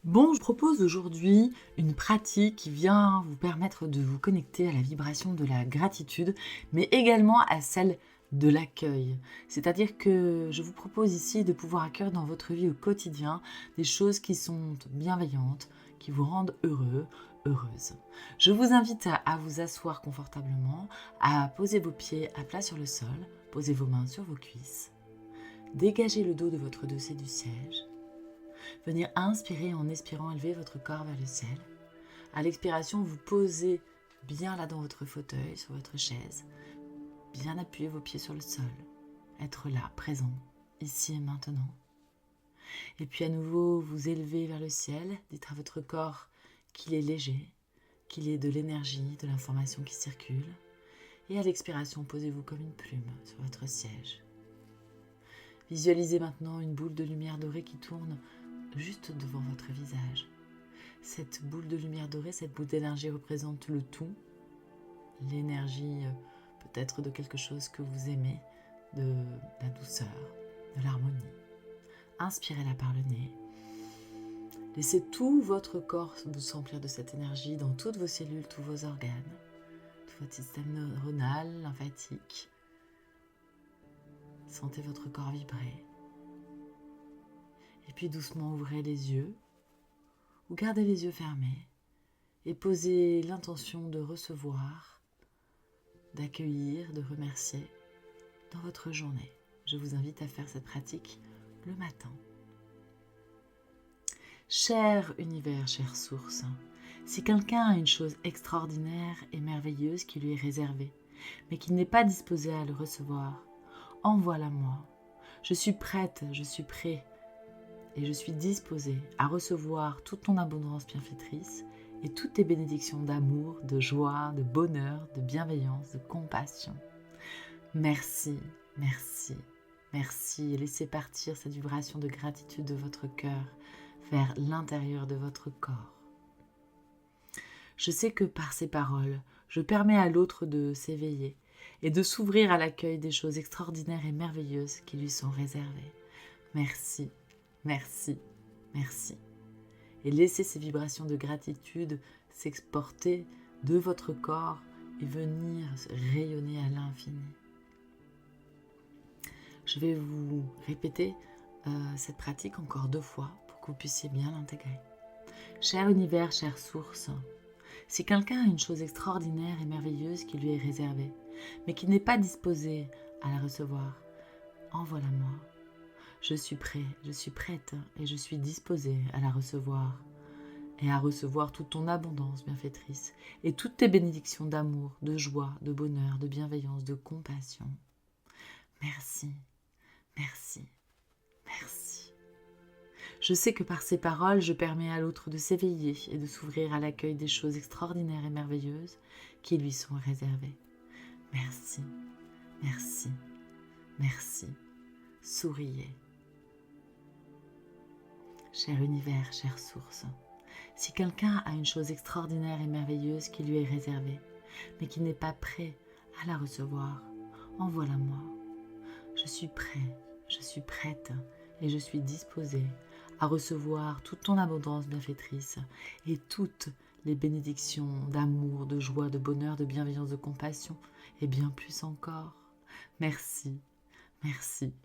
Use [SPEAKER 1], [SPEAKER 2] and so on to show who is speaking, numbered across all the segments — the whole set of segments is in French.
[SPEAKER 1] Bon, je propose aujourd'hui une pratique qui vient vous permettre de vous connecter à la vibration de la gratitude, mais également à celle de l'accueil. C'est-à-dire que je vous propose ici de pouvoir accueillir dans votre vie au quotidien des choses qui sont bienveillantes, qui vous rendent heureux, heureuse. Je vous invite à vous asseoir confortablement, à poser vos pieds à plat sur le sol, posez vos mains sur vos cuisses, dégagez le dos de votre dossier du siège. Venir inspirer en expirant, élever votre corps vers le ciel. À l'expiration, vous posez bien là dans votre fauteuil, sur votre chaise. Bien appuyer vos pieds sur le sol. Être là, présent, ici et maintenant. Et puis à nouveau, vous élevez vers le ciel. Dites à votre corps qu'il est léger, qu'il est de l'énergie, de l'information qui circule. Et à l'expiration, posez-vous comme une plume sur votre siège. Visualisez maintenant une boule de lumière dorée qui tourne juste devant votre visage. Cette boule de lumière dorée, cette boule d'énergie représente le tout, l'énergie peut-être de quelque chose que vous aimez, de la douceur, de l'harmonie. Inspirez-la par le nez. Laissez tout votre corps vous remplir de cette énergie dans toutes vos cellules, tous vos organes, tout votre système neuronal, lymphatique. Sentez votre corps vibrer. Et puis doucement ouvrez les yeux ou gardez les yeux fermés et posez l'intention de recevoir, d'accueillir, de remercier dans votre journée. Je vous invite à faire cette pratique le matin. Cher univers, chère source, si quelqu'un a une chose extraordinaire et merveilleuse qui lui est réservée, mais qui n'est pas disposé à le recevoir, envoie-la moi. Je suis prête, je suis prêt. Et je suis disposée à recevoir toute ton abondance bienfaitrice et toutes tes bénédictions d'amour, de joie, de bonheur, de bienveillance, de compassion. Merci, merci, merci. Et laissez partir cette vibration de gratitude de votre cœur vers l'intérieur de votre corps. Je sais que par ces paroles, je permets à l'autre de s'éveiller et de s'ouvrir à l'accueil des choses extraordinaires et merveilleuses qui lui sont réservées. Merci. Merci, merci. Et laissez ces vibrations de gratitude s'exporter de votre corps et venir rayonner à l'infini. Je vais vous répéter cette pratique encore 2 fois pour que vous puissiez bien l'intégrer. Cher univers, chère source, si quelqu'un a une chose extraordinaire et merveilleuse qui lui est réservée, mais qui n'est pas disposé à la recevoir, envoie-la moi. Je suis prêt, je suis prête et je suis disposée à la recevoir et à recevoir toute ton abondance bienfaitrice et toutes tes bénédictions d'amour, de joie, de bonheur, de bienveillance, de compassion. Merci, merci, merci. Je sais que par ces paroles, je permets à l'autre de s'éveiller et de s'ouvrir à l'accueil des choses extraordinaires et merveilleuses qui lui sont réservées. Merci, merci, merci. Souriez. Cher univers, chère source, si quelqu'un a une chose extraordinaire et merveilleuse qui lui est réservée, mais qui n'est pas prêt à la recevoir, envoie-la moi. Je suis prêt, je suis prête et je suis disposée à recevoir toute ton abondance bienfaitrice et toutes les bénédictions d'amour, de joie, de bonheur, de bienveillance, de compassion et bien plus encore. Merci, merci,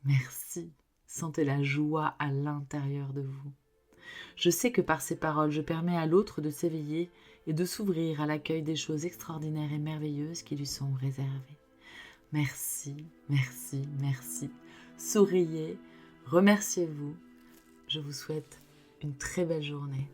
[SPEAKER 1] merci. Sentez la joie à l'intérieur de vous. Je sais que par ces paroles, je permets à l'autre de s'éveiller et de s'ouvrir à l'accueil des choses extraordinaires et merveilleuses qui lui sont réservées. Merci, merci, merci. Souriez, remerciez-vous. Je vous souhaite une très belle journée.